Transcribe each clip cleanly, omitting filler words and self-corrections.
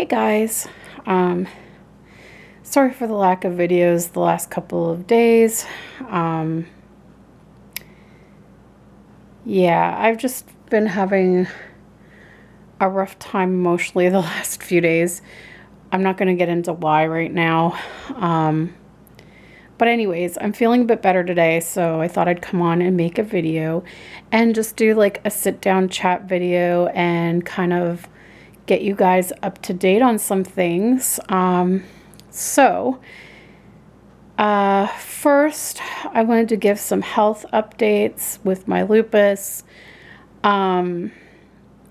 Hey guys, sorry for the lack of videos the last couple of days. Um, yeah, I've just been having a rough time emotionally the last few days. I'm not going to get into why right now. Um, but anyways, I'm feeling a bit better today, so I thought I'd come on and make a video and just do like a sit down chat video and kind of get you guys up to date on some things. First, I wanted to give some health updates with my lupus. Um,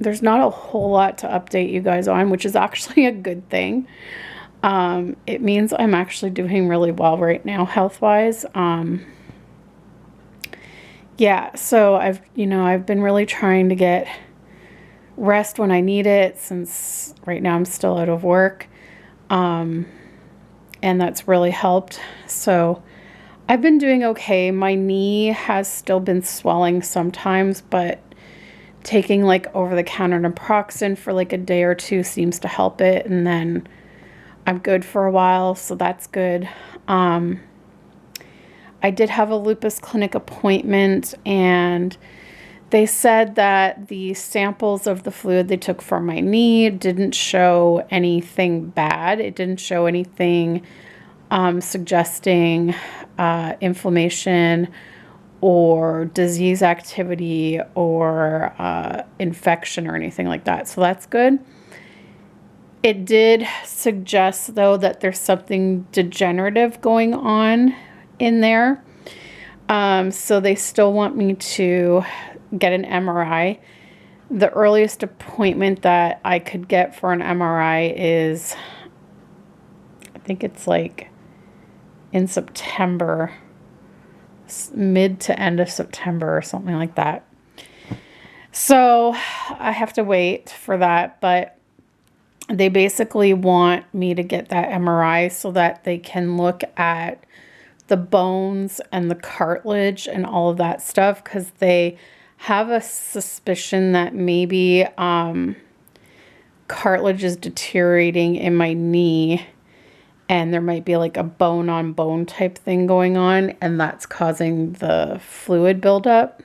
there's not a whole lot to update you guys on, which is actually a good thing. It means I'm actually doing really well right now, health-wise. Yeah, so I've been really trying to get rest when I need it, since right now I'm still out of work. And that's really helped. So I've been doing okay. My knee has still been swelling sometimes, but taking like over-the-counter naproxen for like a day or two seems to help it, and then I'm good for a while, so that's good. I did have a lupus clinic appointment, and they said that the samples of the fluid they took from my knee didn't show anything bad. It didn't show anything suggesting inflammation or disease activity or infection or anything like that. So that's good. It did suggest, though, that there's something degenerative going on in there. So they still want me to get an MRI. The earliest appointment that I could get for an MRI is, I think it's like in September, mid to end of September or something like that. So I have to wait for that, but they basically want me to get that MRI so that they can look at the bones and the cartilage and all of that stuff, because they have a suspicion that maybe cartilage is deteriorating in my knee, and there might be like a bone on bone type thing going on, and that's causing the fluid buildup.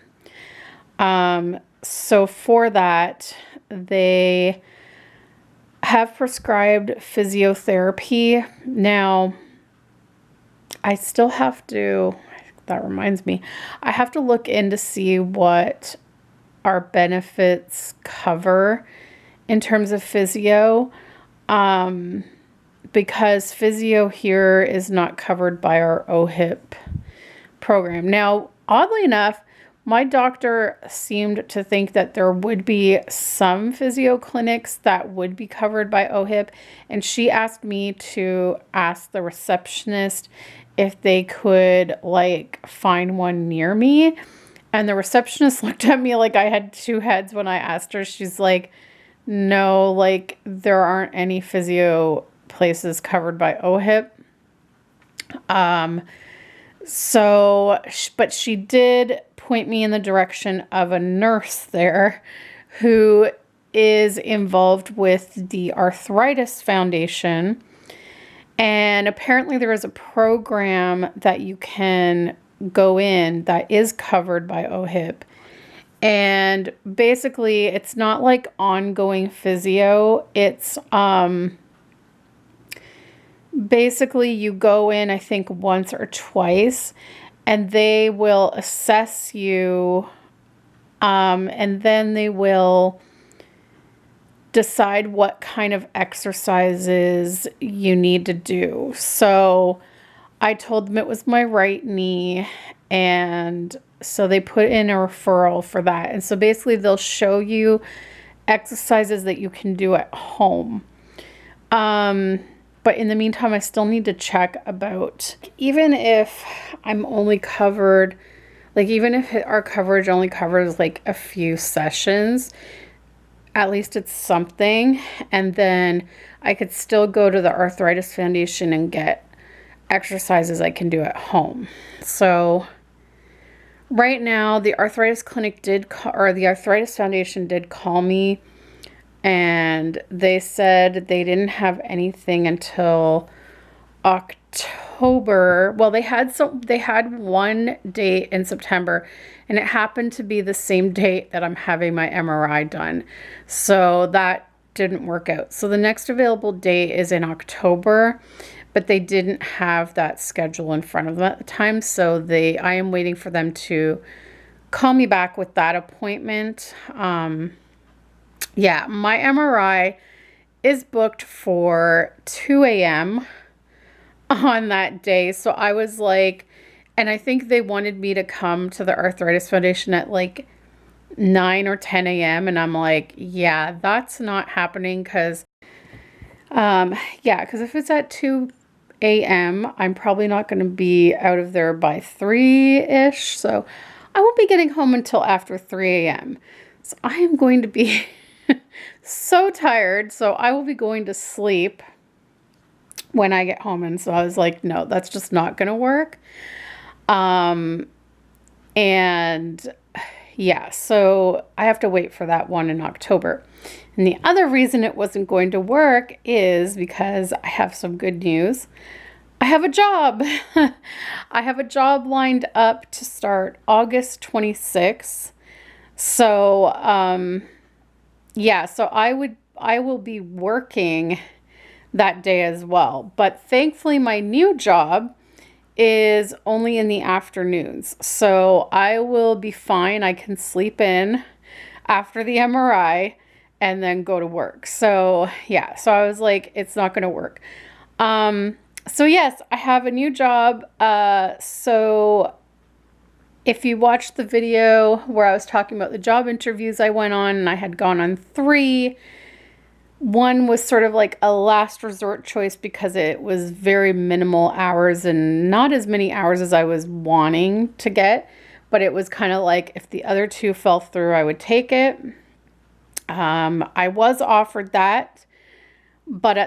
So for that, they have prescribed physiotherapy. Now, I still have to, that reminds me, I have to look in to see what our benefits cover in terms of physio, because physio here is not covered by our OHIP program. Now, oddly enough, my doctor seemed to think that there would be some physio clinics that would be covered by OHIP, and she asked me to ask the receptionist if they could like find one near me. And the receptionist looked at me like I had two heads when I asked her. She's like, no, like there aren't any physio places covered by OHIP. But she did point me in the direction of a nurse there who is involved with the Arthritis Foundation. And apparently there is a program that you can go in that is covered by OHIP. And basically it's not like ongoing physio. It's basically you go in, I think, once or twice, and they will assess you, and then they will decide what kind of exercises you need to do. So I told them it was my right knee, and so they put in a referral for that. And so basically they'll show you exercises that you can do at home. But in the meantime, I still need to check about, even if I'm only covered, like even if our coverage only covers like a few sessions, at least it's something. And then I could still go to the Arthritis Foundation and get exercises I can do at home. So right now the Arthritis Clinic the Arthritis Foundation did call me and they said they didn't have anything until October. Well, they had one date in September, and it happened to be the same date that I'm having my MRI done. So that didn't work out. So the next available date is in October, but they didn't have that schedule in front of them at the time. So I am waiting for them to call me back with that appointment. Yeah, my MRI is booked for 2 a.m. on that day. So I was like, and I think they wanted me to come to the Arthritis Foundation at like 9 or 10 a.m. And I'm like, yeah, that's not happening because, yeah, because if it's at 2 a.m., I'm probably not going to be out of there by 3-ish. So I won't be getting home until after 3 a.m. So I am going to be so tired. So I will be going to sleep when I get home. And so I was like, no, that's just not going to work. And yeah, so I have to wait for that one in October. And the other reason it wasn't going to work is because I have some good news. I have a job. I have a job lined up to start August 26th. So, yeah, so I will be working that day as well. But thankfully my new job is only in the afternoons. So I will be fine. I can sleep in after the MRI and then go to work. So yeah, so I was like, it's not going to work. So yes, I have a new job. So if you watched the video where I was talking about the job interviews I went on, and I had gone on 3, one was sort of like a last resort choice because it was very minimal hours and not as many hours as I was wanting to get. But it was kind of like if the other 2 fell through, I would take it. I was offered that, but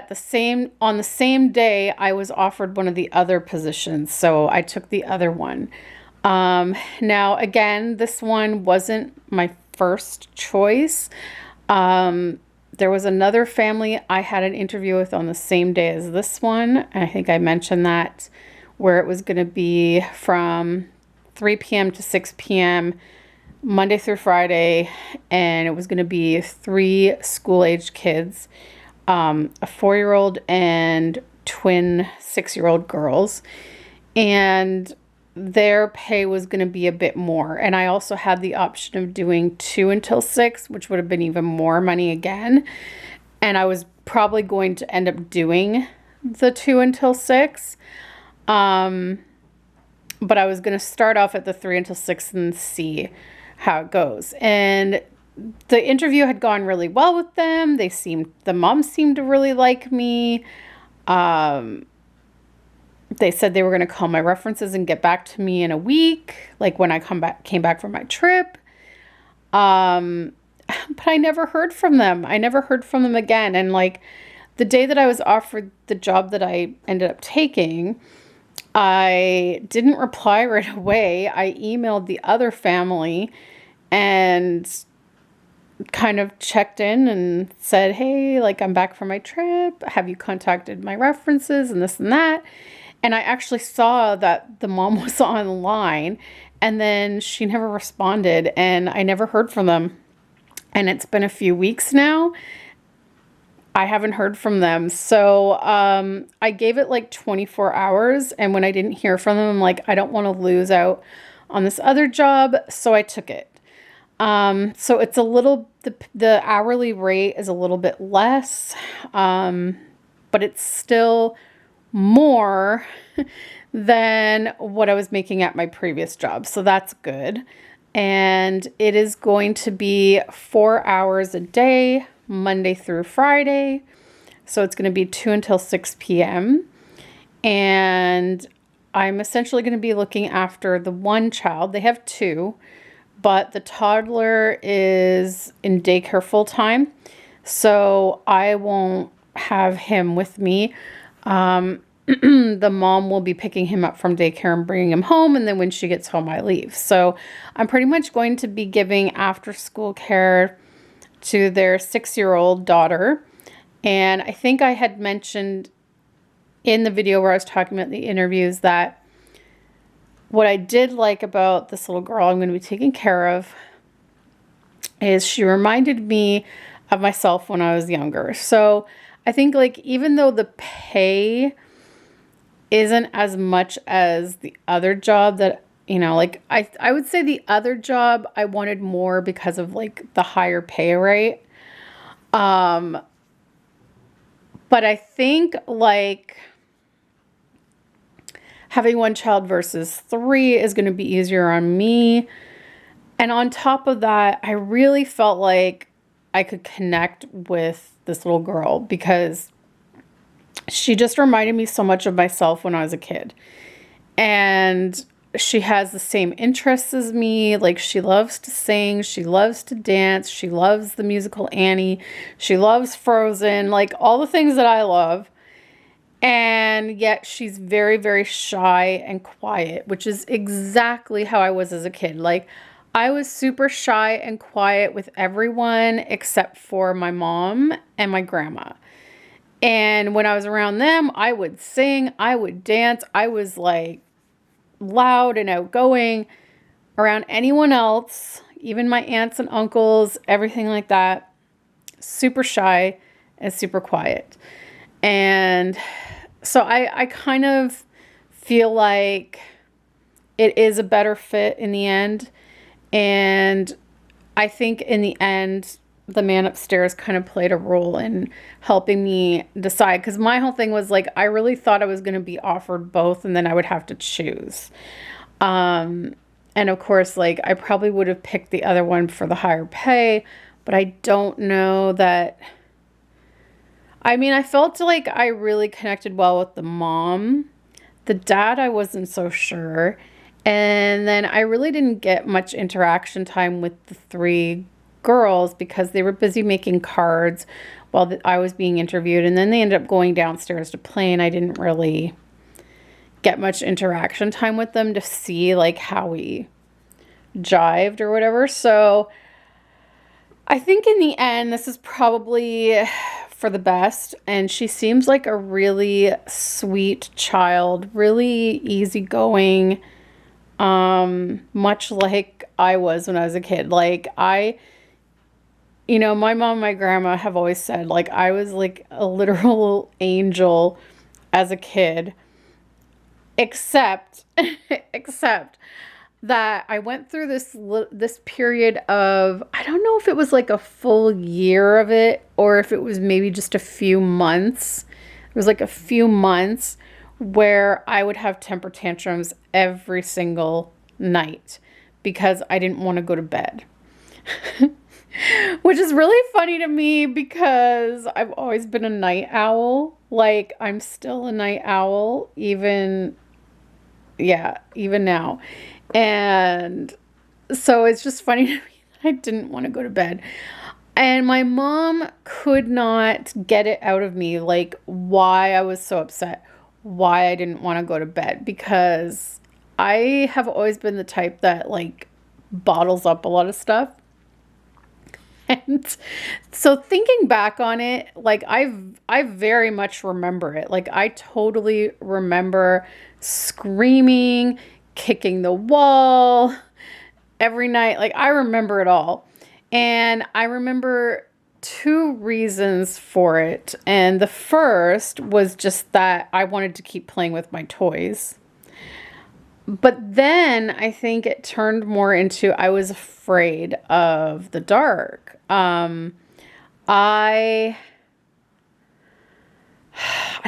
on the same day, I was offered one of the other positions. So I took the other one. Now, again, this one wasn't my first choice. There was another family I had an interview with on the same day as this one. And I think I mentioned that, where it was going to be from 3 p.m. to 6 p.m. Monday through Friday. And it was going to be 3 school-aged kids, a 4-year-old and twin 6-year-old girls. And their pay was going to be a bit more. And I also had the option of doing 2 until 6, which would have been even more money again. And I was probably going to end up doing the 2 until 6. But I was going to start off at the 3 until 6 and see how it goes. And the interview had gone really well with them. The mom seemed to really like me. They said they were going to call my references and get back to me in a week, like when I came back from my trip. But I never heard from them. I never heard from them again. And like the day that I was offered the job that I ended up taking, I didn't reply right away. I emailed the other family and kind of checked in and said, hey, like I'm back from my trip. Have you contacted my references and this and that? And I actually saw that the mom was online, and then she never responded, and I never heard from them. And it's been a few weeks now. I haven't heard from them. So I gave it like 24 hours, and when I didn't hear from them, I'm like, I don't want to lose out on this other job, so I took it. So it's the hourly rate is a little bit less, but it's still more than what I was making at my previous job. So that's good. And it is going to be 4 hours a day, Monday through Friday. So it's going to be 2 until 6 p.m. And I'm essentially going to be looking after the one child. They have 2, but the toddler is in daycare full time. So I won't have him with me. The mom will be picking him up from daycare and bringing him home. And then when she gets home, I leave. So I'm pretty much going to be giving after school care to their 6-year-old daughter. And I think I had mentioned in the video where I was talking about the interviews that what I did like about this little girl I'm going to be taking care of is she reminded me of myself when I was younger. So I think like even though the pay isn't as much as the other job that, you know, like I would say the other job I wanted more because of like the higher pay rate. But I think like having one child versus 3 is going to be easier on me. And on top of that, I really felt like I could connect with this little girl because she just reminded me so much of myself when I was a kid. And she has the same interests as me. Like she loves to sing, she loves to dance, she loves the musical Annie, she loves Frozen, like all the things that I love. And yet she's very, very shy and quiet, which is exactly how I was as a kid. Like I was super shy and quiet with everyone except for my mom and my grandma. And when I was around them, I would sing, I would dance. I was like loud and outgoing. Around anyone else, even my aunts and uncles, everything like that, super shy and super quiet. And so I kind of feel like it is a better fit in the end. And I think in the end, the man upstairs kind of played a role in helping me decide. Because my whole thing was like, I really thought I was going to be offered both and then I would have to choose. And of course, like I probably would have picked the other one for the higher pay. But I don't know that... I mean, I felt like I really connected well with the mom. The dad, I wasn't so sure. And then I really didn't get much interaction time with the 3 girls because they were busy making cards while I was being interviewed. And then they ended up going downstairs to play, and I didn't really get much interaction time with them to see like how we jived or whatever. So I think in the end, this is probably for the best. And she seems like a really sweet child, really easygoing, much like I was when I was a kid. Like you know, my mom and my grandma have always said like I was like a literal angel as a kid, except that I went through this period of, I don't know if it was like a full year of it or if it was maybe just a few months. It was like a few months where I would have temper tantrums every single night because I didn't want to go to bed. Which is really funny to me because I've always been a night owl. Like I'm still a night owl, even now. And so it's just funny to me that I didn't want to go to bed. And my mom could not get it out of me, like why I was so upset, why I didn't want to go to bed, because I have always been the type that like bottles up a lot of stuff. And so thinking back on it, like I very much remember it. Like I totally remember screaming, kicking the wall every night. Like I remember it all. And I remember 2 reasons for it. And the first was just that I wanted to keep playing with my toys. But then I think it turned more into I was afraid of the dark. I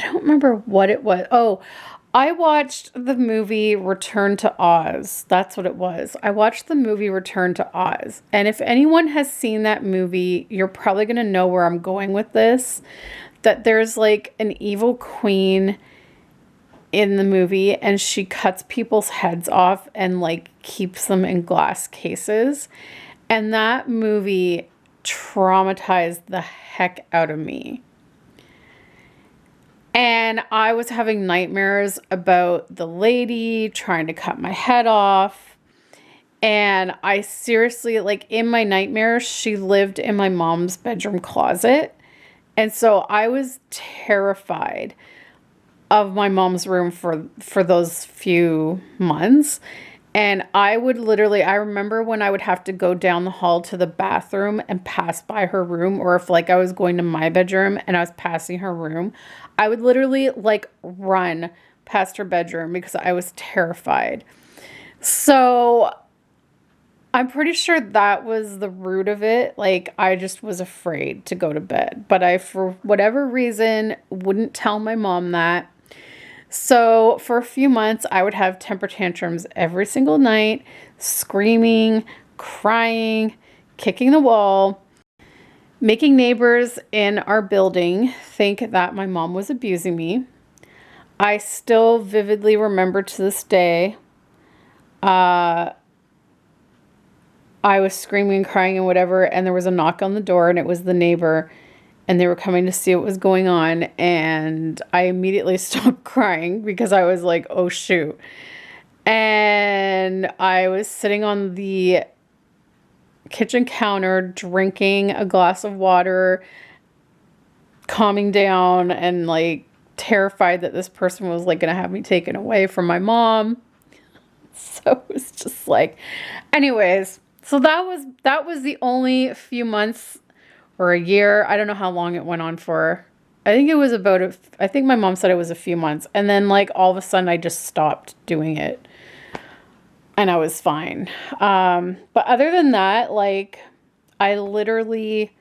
don't remember what it was. Oh, I watched the movie Return to Oz. That's what it was. I watched the movie Return to Oz. And if anyone has seen that movie, you're probably going to know where I'm going with this. That there's like an evil queen in the movie and she cuts people's heads off and like keeps them in glass cases. And that movie traumatized the heck out of me. And I was having nightmares about the lady trying to cut my head off. And I seriously, like in my nightmares, she lived in my mom's bedroom closet. And so I was terrified of my mom's room for those few months. And I would literally, I remember when I would have to go down the hall to the bathroom and pass by her room, or if like I was going to my bedroom and I was passing her room, I would literally like run past her bedroom because I was terrified. So I'm pretty sure that was the root of it. Like, I just was afraid to go to bed. But I, for whatever reason, wouldn't tell my mom that. So, for a few months, I would have temper tantrums every single night, screaming, crying, kicking the wall, making neighbors in our building think that my mom was abusing me. I still vividly remember to this day. I was screaming and crying and whatever, and there was a knock on the door, and it was the neighbor, and they were coming to see what was going on, and I immediately stopped crying because I was like, oh shoot. And I was sitting on the kitchen counter drinking a glass of water, calming down, and like terrified that this person was like going to have me taken away from my mom. So it was just like, anyways, so that was the only few months or a year. I don't know how long it went on for. I think it was about I think my mom said it was a few months. And then like all of a sudden I just stopped doing it and I was fine. But other than that, like I literally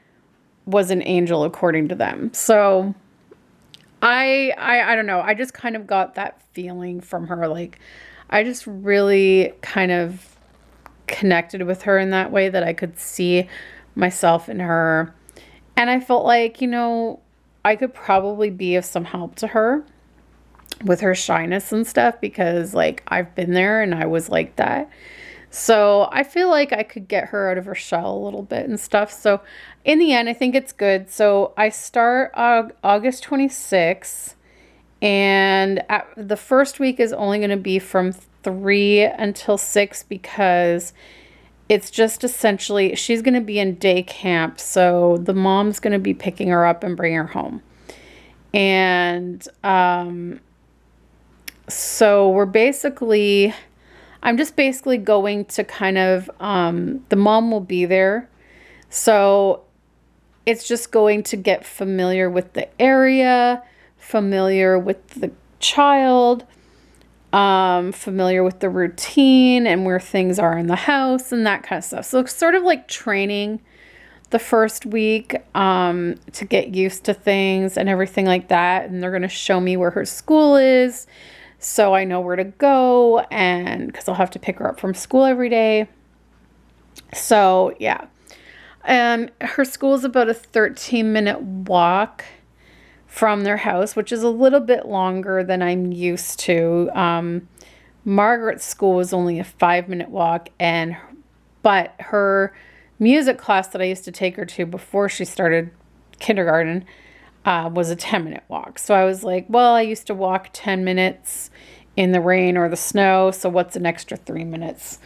was an angel according to them. So I don't know. I just kind of got that feeling from her. Like I just really kind of connected with her in that way that I could see myself in her. And I felt like, I could probably be of some help to her with her shyness and stuff because like I've been there and I was like that. So I feel like I could get her out of her shell a little bit and stuff. So in the end, I think it's good. So I start August 26th, and the first week is only going to be from 3 until 6 because it's just essentially, she's going to be in day camp. So the mom's going to be picking her up and bringing her home. And so I'm just basically going to kind of, the mom will be there. So it's just going to get familiar with the area, familiar with the child, familiar with the routine and where things are in the house and that kind of stuff. So it's sort of like training the first week to get used to things and everything like that. And they're going to show me where her school is so I know where to go, and because I'll have to pick her up from school every day. So yeah. Her school is about a 13-minute walk from their house, which is a little bit longer than I'm used to. Margaret's school was only a 5-minute walk, but her music class that I used to take her to before she started kindergarten was a 10-minute walk. So I was like, well, I used to walk 10 minutes in the rain or the snow, so what's an extra 3 minutes?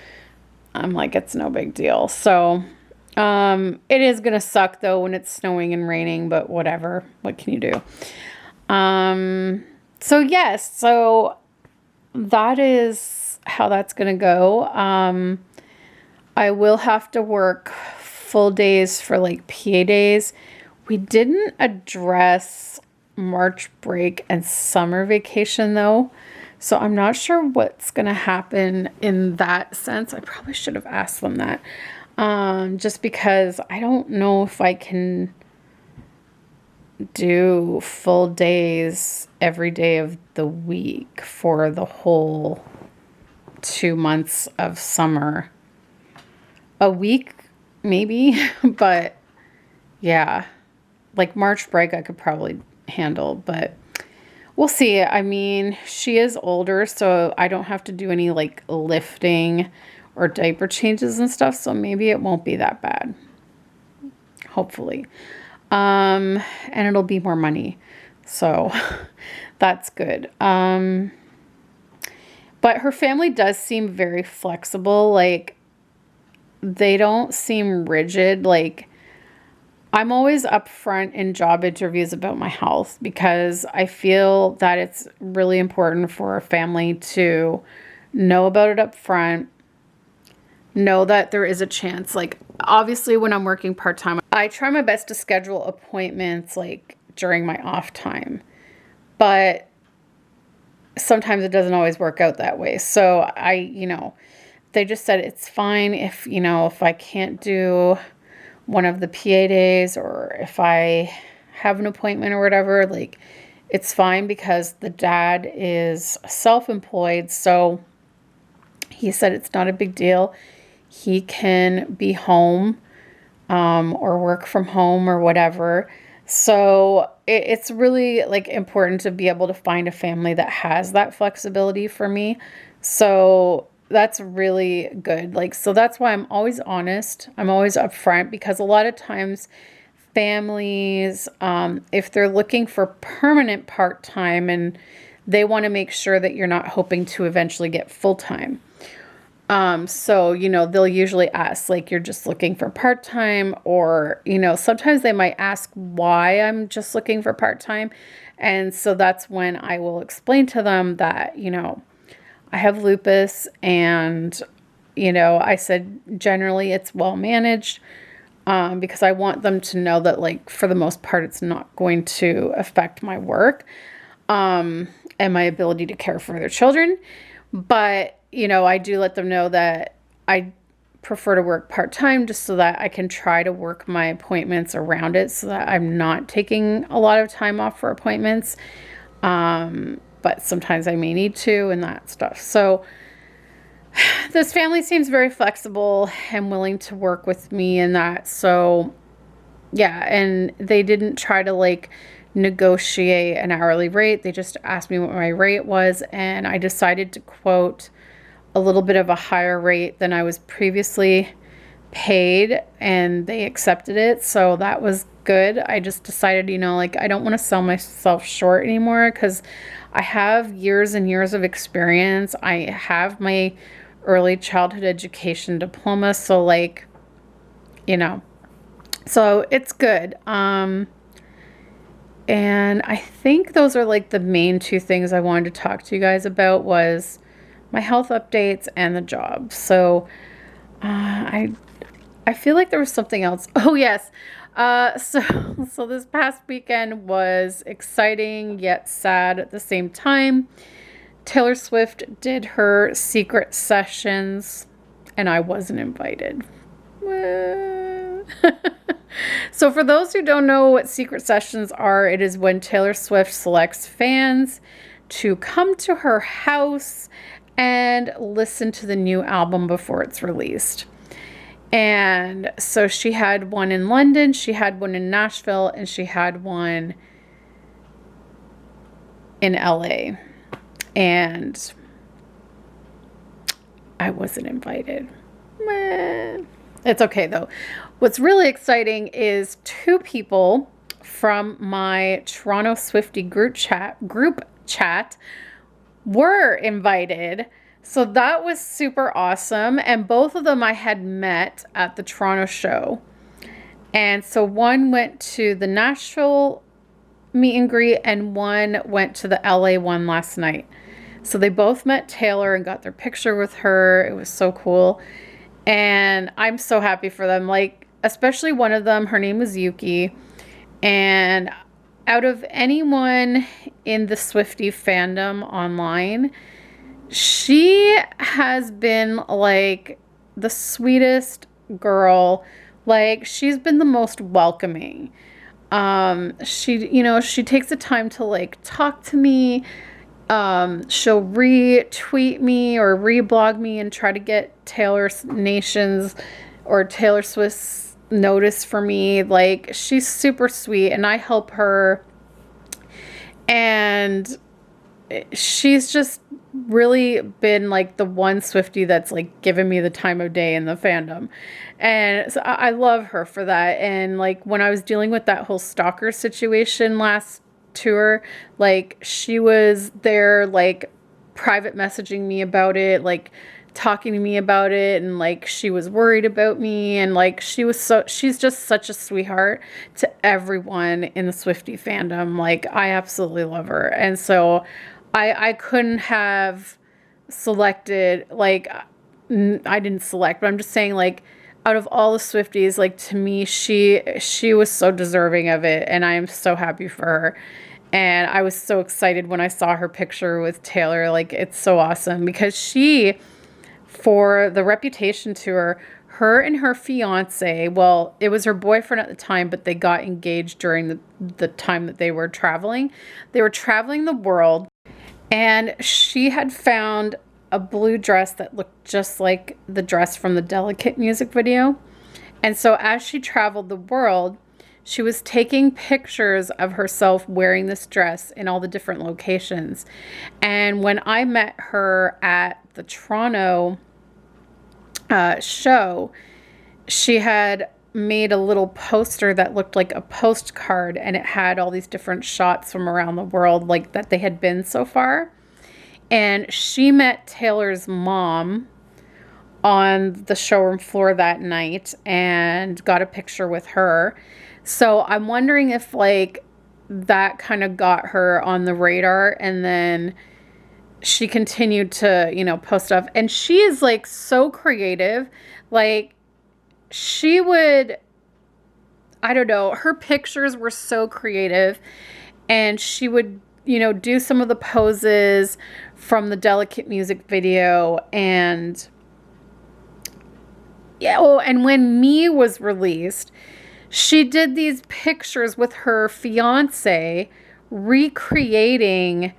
I'm like, it's no big deal. So it is going to suck though when it's snowing and raining, but whatever. What can you do? So yes, so that is how that's going to go. I will have to work full days for like PA days. We didn't address March break and summer vacation though. So I'm not sure what's going to happen in that sense. I probably should have asked them that. Just because I don't know if I can do full days every day of the week for the whole 2 months of summer. A week, maybe, but yeah, like March break I could probably handle, but we'll see. I mean, she is older, so I don't have to do any like lifting or diaper changes and stuff, so maybe it won't be that bad. Hopefully. And it'll be more money. So that's good. But her family does seem very flexible. Like they don't seem rigid. Like, I'm always upfront in job interviews about my health because I feel that it's really important for a family to know about it up front, know that there is a chance. Like, obviously, when I'm working part-time, I try my best to schedule appointments like during my off time, but sometimes it doesn't always work out that way. So they just said it's fine if, if I can't do one of the PA days, or if I have an appointment or whatever, like, it's fine because the dad is self-employed. So he said it's not a big deal. He can be home, or work from home or whatever. So it's really like important to be able to find a family that has that flexibility for me. So that's really good. Like, so that's why I'm always honest. I'm always upfront, because a lot of times families, if they're looking for permanent part-time, and they want to make sure that you're not hoping to eventually get full-time. So, they'll usually ask, like, you're just looking for part-time, or, sometimes they might ask why I'm just looking for part-time. And so that's when I will explain to them that, I have lupus, and, I said generally it's well managed, because I want them to know that, like, for the most part, it's not going to affect my work, and my ability to care for their children. But, I do let them know that I prefer to work part-time, just so that I can try to work my appointments around it, so that I'm not taking a lot of time off for appointments. But sometimes I may need to, and that stuff. So this family seems very flexible and willing to work with me in that. So yeah, and they didn't try to like negotiate an hourly rate. They just asked me what my rate was, and I decided to quote a little bit of a higher rate than I was previously paid, and they accepted it. So that was good. I just decided, like, I don't want to sell myself short anymore, because I have years and years of experience. I have my early childhood education diploma. So, like, so it's good. And I think those are like the main two things I wanted to talk to you guys about, was my health updates and the job. So I feel like there was something else. Oh yes. So this past weekend was exciting yet sad at the same time. Taylor Swift did her secret sessions, and I wasn't invited. So for those who don't know what secret sessions are, it is when Taylor Swift selects fans to come to her house and listen to the new album before it's released. And so she had one in London, she had one in Nashville, and she had one in LA. And I wasn't invited. It's okay though. What's really exciting is 2 people from my Toronto Swiftie group chat were invited. So that was super awesome. And both of them I had met at the Toronto show. And so one went to the Nashville meet and greet, and one went to the LA one last night. So they both met Taylor and got their picture with her. It was so cool. And I'm so happy for them. Like, especially one of them, her name was Yuki. And out of anyone in the Swiftie fandom online, she has been like the sweetest girl. Like, she's been the most welcoming. She takes the time to like talk to me. She'll retweet me or reblog me and try to get Taylor Nation's or Taylor Swift's notice for me. Like, she's super sweet, and I help her, and she's just really been like the one Swiftie that's like given me the time of day in the fandom. And so I love her for that. And like, when I was dealing with that whole stalker situation last tour, like, she was there like private messaging me about it, like talking to me about it, and like she was worried about me, and like she's just such a sweetheart to everyone in the Swiftie fandom. Like I absolutely love her. And so I couldn't have selected, like I didn't select, but I'm just saying, like, out of all the Swifties, like, to me, she was so deserving of it, and I am so happy for her. And I was so excited when I saw her picture with Taylor. Like, it's so awesome because she, for the Reputation tour, her and her fiance, well, it was her boyfriend at the time, but they got engaged during the time that they were traveling. They were traveling the world, and she had found a blue dress that looked just like the dress from the Delicate music video. And so as she traveled the world, she was taking pictures of herself wearing this dress in all the different locations. And when I met her at the Toronto show, she had made a little poster that looked like a postcard, and it had all these different shots from around the world, like that they had been so far. And she met Taylor's mom on the showroom floor that night and got a picture with her. So I'm wondering if like that kind of got her on the radar, and then she continued to, you know, post stuff. And she is like so creative. Like she would, I don't know, her pictures were so creative, and she would, you know, do some of the poses from the Delicate music video. And yeah, oh, and when Me was released, she did these pictures with her fiance recreating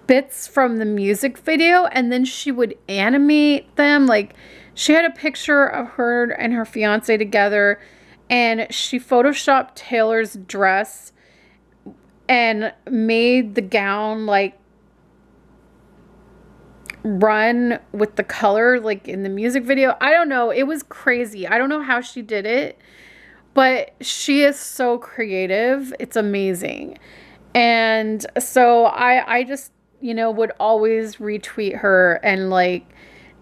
bits from the music video, and then she would animate them. Like she had a picture of her and her fiance together, and she photoshopped Taylor's dress and made the gown like run with the color like in the music video. I don't know. It was crazy. I don't know how she did it, but she is so creative. It's amazing. And so I just, you know, would always retweet her and like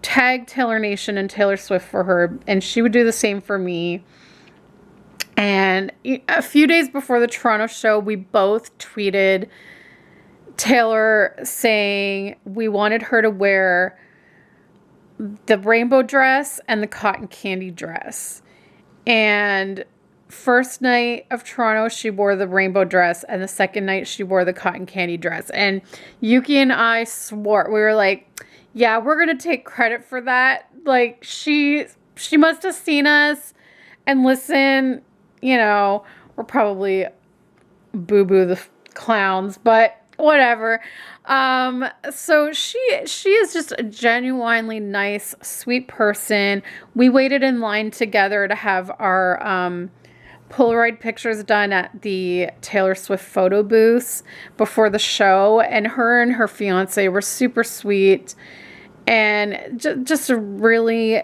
tag Taylor Nation and Taylor Swift for her, and she would do the same for me. And a few days before the Toronto show, we both tweeted Taylor saying we wanted her to wear the rainbow dress and the cotton candy dress. And first night of Toronto, she wore the rainbow dress, and the second night she wore the cotton candy dress. And Yuki and I swore, we were like, yeah, we're going to take credit for that. Like she must have seen us and listen, you know, we're probably boo-boo the clowns, but whatever. So she is just a genuinely nice, sweet person. We waited in line together to have our Polaroid pictures done at the Taylor Swift photo booths before the show, and her fiance were super sweet and just a really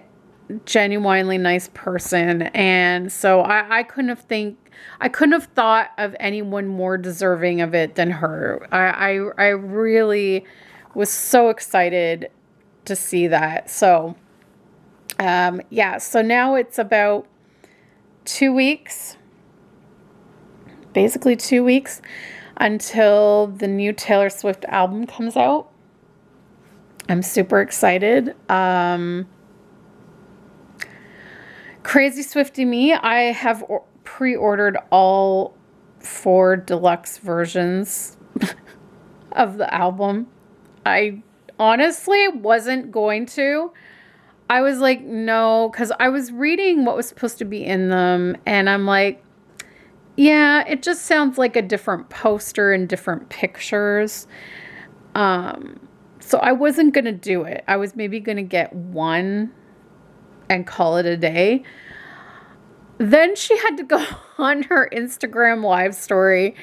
genuinely nice person. And so I couldn't have thought of anyone more deserving of it than her. I really was so excited to see that. So yeah, so now it's about 2 weeks, basically 2 weeks until the new Taylor Swift album comes out. I'm super excited. Crazy Swiftie me, I have pre-ordered all 4 deluxe versions of the album. I honestly wasn't going to. I was like, no, because I was reading what was supposed to be in them, and I'm like, yeah, it just sounds like a different poster and different pictures. So I wasn't going to do it. I was maybe going to get one and call it a day. Then she had to go on her Instagram live story,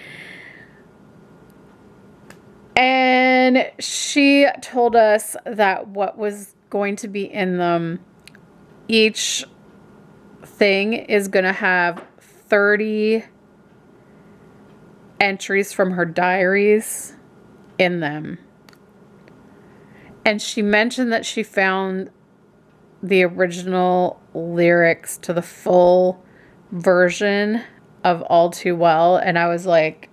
and she told us that what was going to be in them, each thing is going to have 30 entries from her diaries in them. And she mentioned that she found the original lyrics to the full version of All Too Well. And I was like,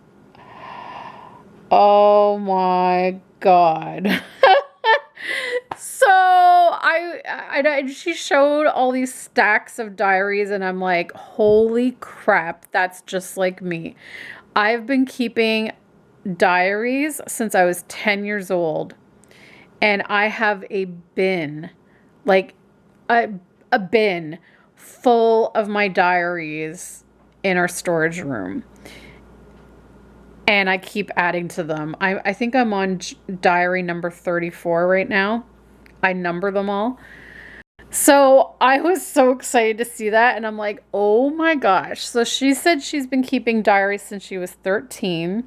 oh my God. So she showed all these stacks of diaries, and I'm like, holy crap, that's just like me. I've been keeping diaries since I was 10 years old, and I have a bin, like a, a bin full of my diaries in our storage room. And I keep adding to them. I think I'm on diary number 34 right now. I number them all. So I was so excited to see that. And I'm like, oh my gosh. So she said she's been keeping diaries since she was 13.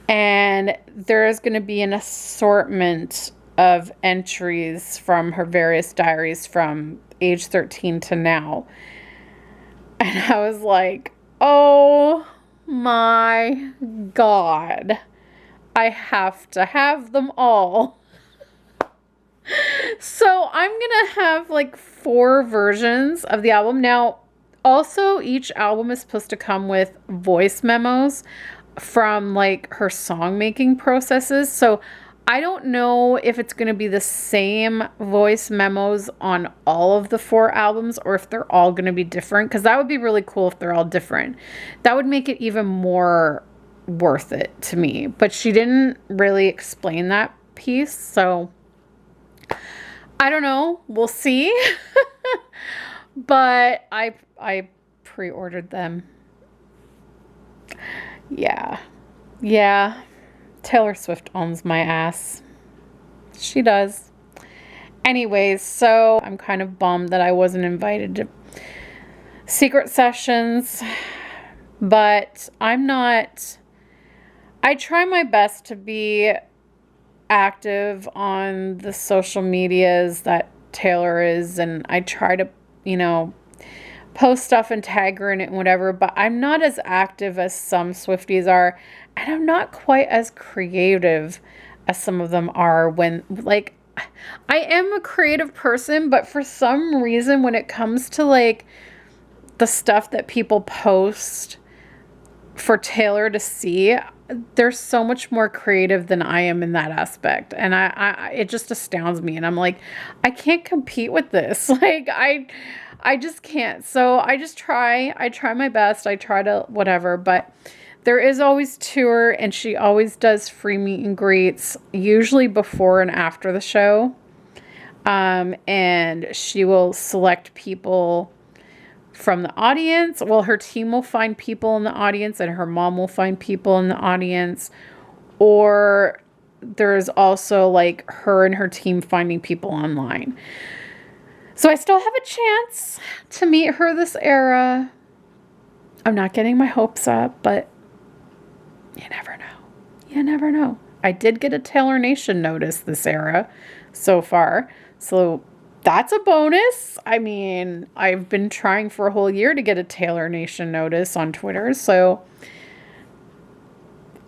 And there's going to be an assortment of entries from her various diaries from age 13 to now. And I was like, oh my God. I have to have them all. So I'm going to have like 4 versions of the album. Now, also each album is supposed to come with voice memos from like her song making processes. So I don't know if it's going to be the same voice memos on all of the 4 albums or if they're all going to be different, because that would be really cool if they're all different. That would make it even more worth it to me. But she didn't really explain that piece, so I don't know. We'll see. But I pre-ordered them. Yeah. Yeah. Taylor Swift owns my ass. She does. Anyways, so I'm kind of bummed that I wasn't invited to secret sessions, but I'm not. I try my best to be active on the social medias that Taylor is, and I try to, post stuff and tag her in it and whatever, but I'm not as active as some Swifties are, and I'm not quite as creative as some of them are when, like, I am a creative person, but for some reason when it comes to, like, the stuff that people post for Taylor to see, they're so much more creative than I am in that aspect. And it just astounds me. And I'm like, I can't compete with this. Like, I just can't. So I try my best. I try to whatever, but there is always tour, and she always does free meet and greets, usually before and after the show. And she will select people from the audience. Well, her team will find people in the audience, and her mom will find people in the audience. Or there's also like her and her team finding people online. So I still have a chance to meet her this era. I'm not getting my hopes up, but you never know. You never know. I did get a Taylor Nation notice this era so far. So that's a bonus. I mean, I've been trying for a whole year to get a Taylor Nation notice on Twitter, so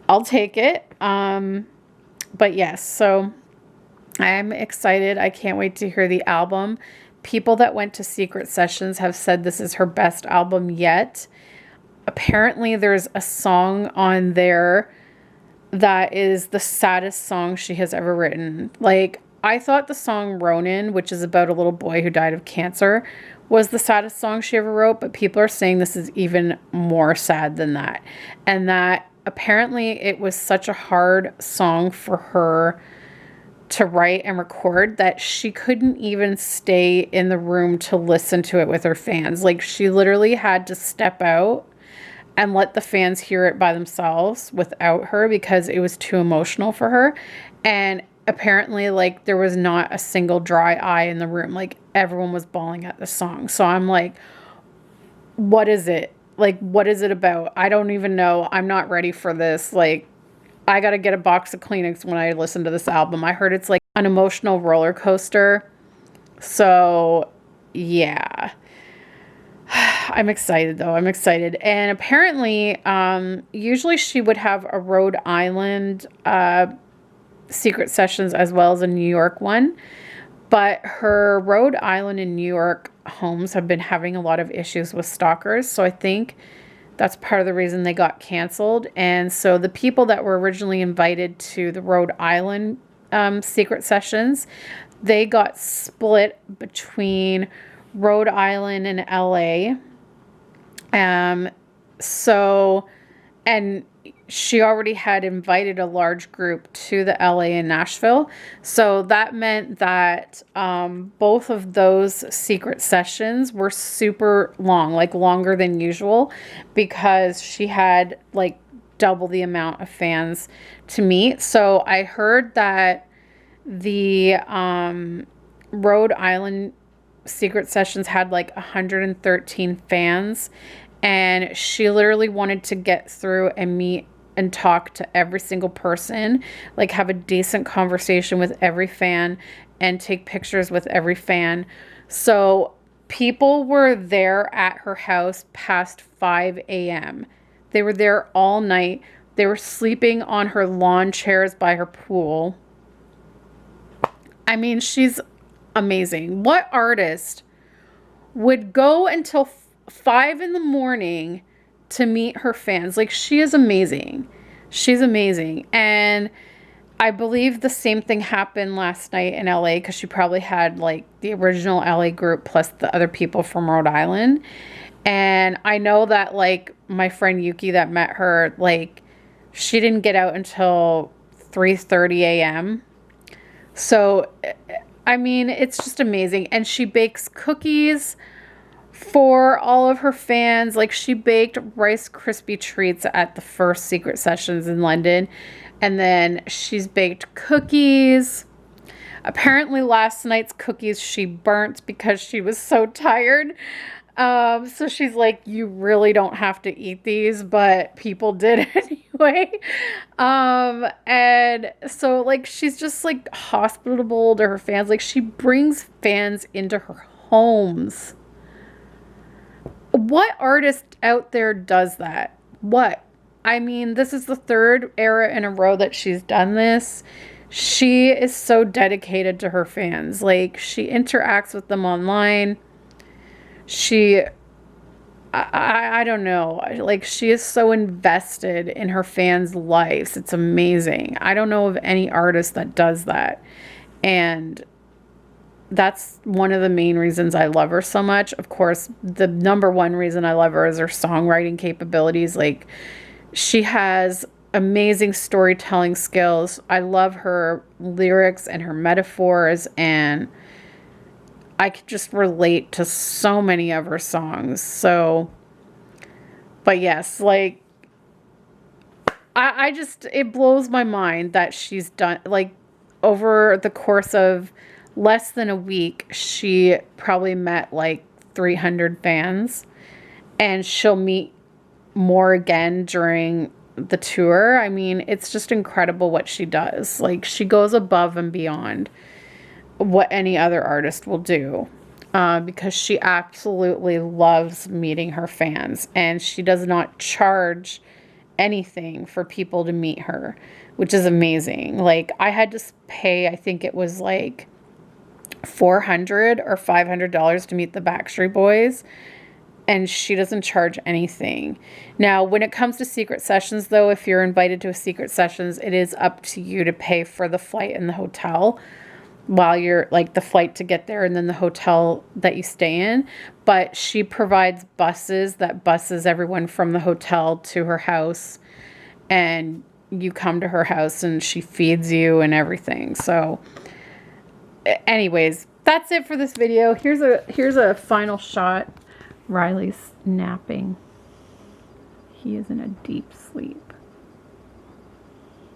I'll take it. But yes, so I'm excited. I can't wait to hear the album. People that went to secret sessions have said this is her best album yet. Apparently, there's a song on there that is the saddest song she has ever written. Like, I thought the song Ronin, which is about a little boy who died of cancer, was the saddest song she ever wrote, but people are saying this is even more sad than that. And that apparently it was such a hard song for her to write and record that she couldn't even stay in the room to listen to it with her fans. Like, she literally had to step out and let the fans hear it by themselves without her because it was too emotional for her. And apparently, like, there was not a single dry eye in the room. Like, everyone was bawling at the song. So I'm like, what is it? Like, what is it about? I don't even know. I'm not ready for this. Like, I got to get a box of Kleenex when I listen to this album. I heard it's like an emotional roller coaster. So, yeah. I'm excited, though. I'm excited. And apparently, usually she would have a Rhode Island secret sessions as well as a New York one. But her Rhode Island and New York homes have been having a lot of issues with stalkers. So I think that's part of the reason they got canceled. And so the people that were originally invited to the Rhode Island secret sessions, they got split between Rhode Island and LA. So, and she already had invited a large group to the LA and Nashville. So that meant that both of those secret sessions were super long, like longer than usual, because she had like double the amount of fans to meet. So I heard that the Rhode Island secret sessions had like 113 fans, and she literally wanted to get through and meet and talk to every single person, like have a decent conversation with every fan and take pictures with every fan. So people were there at her house past 5 a.m. They were there all night. They were sleeping on her lawn chairs by her pool. I mean, she's amazing. What artist would go until 5 in the morning to meet her fans? Like, she is amazing. She's amazing. And I believe the same thing happened last night in LA, because she probably had like the original LA group plus the other people from Rhode Island. And I know that like my friend Yuki that met her, like she didn't get out until 3:30 a.m. So, I mean, it's just amazing. And she bakes cookies for all of her fans. Like, she baked Rice Krispie treats at the first secret sessions in London. And then she's baked cookies. Apparently last night's cookies she burnt because she was so tired. So she's like, you really don't have to eat these, but people did anyway. And so like, she's just like hospitable to her fans. Like, she brings fans into her homes. What artist out there does that? What? I mean, this is the third era in a row that she's done this. She is so dedicated to her fans. Like, she interacts with them online. I don't know. Like, she is so invested in her fans' lives. It's amazing. I don't know of any artist that does that. And that's one of the main reasons I love her so much. Of course, the number one reason I love her is her songwriting capabilities. Like, she has amazing storytelling skills. I love her lyrics and her metaphors, and I could just relate to so many of her songs. So, but yes, like, I just, it blows my mind that she's done, like, over the course of less than a week, she probably met like 300 fans, and she'll meet more again during the tour. I mean, it's just incredible what she does. Like, she goes above and beyond what any other artist will do, because she absolutely loves meeting her fans, and she does not charge anything for people to meet her, which is amazing. Like, I had to pay, I think it was like $400 or $500 to meet the Backstreet Boys, and she doesn't charge anything. Now, when it comes to secret sessions, though, if you're invited to a secret sessions, it is up to you to pay for the flight and the hotel while you're, like, the flight to get there and then the hotel that you stay in. But she provides buses that buses everyone from the hotel to her house, and you come to her house and she feeds you and everything. So anyways, that's it for this video. Here's a final shot. Riley's napping. He is in a deep sleep,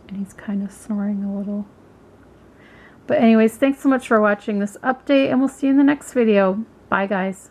and he's kind of snoring a little. But anyways, thanks so much for watching this update, and we'll see you in the next video. Bye, guys.